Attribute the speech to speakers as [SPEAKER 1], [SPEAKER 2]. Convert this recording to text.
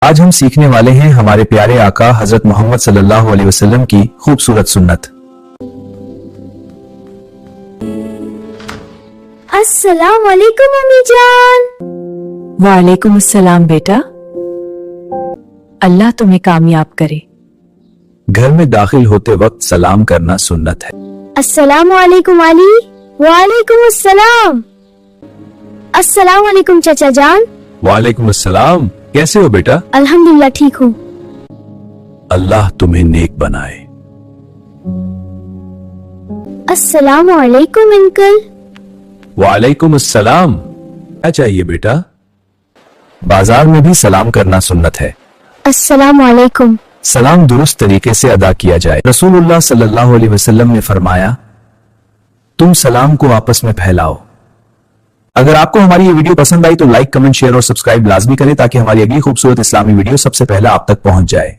[SPEAKER 1] آج ہم سیکھنے والے ہیں ہمارے پیارے آقا حضرت محمد صلی اللہ علیہ وسلم کی خوبصورت سنت۔
[SPEAKER 2] السلام علیکم امی جان۔
[SPEAKER 3] وعلیکم السلام بیٹا، اللہ تمہیں کامیاب کرے۔
[SPEAKER 1] گھر میں داخل ہوتے وقت سلام کرنا سنت ہے۔
[SPEAKER 2] السلام علیکم علی۔ وعلیکم السلام۔ السلام علیکم چچا جان۔
[SPEAKER 1] وعلیکم السلام، کیسے ہو بیٹا؟
[SPEAKER 2] الحمدللہ ٹھیک ہوں۔
[SPEAKER 1] اللہ تمہیں نیک بنائے۔
[SPEAKER 2] السلام علیکم انکل۔
[SPEAKER 1] وعلیکم السلام، کیا چاہیے بیٹا؟ بازار میں بھی سلام کرنا سنت ہے۔
[SPEAKER 2] السلام علیکم۔
[SPEAKER 1] سلام درست طریقے سے ادا کیا جائے۔ رسول اللہ صلی اللہ علیہ وسلم نے فرمایا، تم سلام کو آپس میں پھیلاؤ۔ اگر آپ کو ہماری یہ ویڈیو پسند آئی تو لائک، کمنٹ، شیئر اور سبسکرائب لازمی کریں تاکہ ہماری اگلی خوبصورت اسلامی ویڈیو سب سے پہلا آپ تک پہنچ جائے۔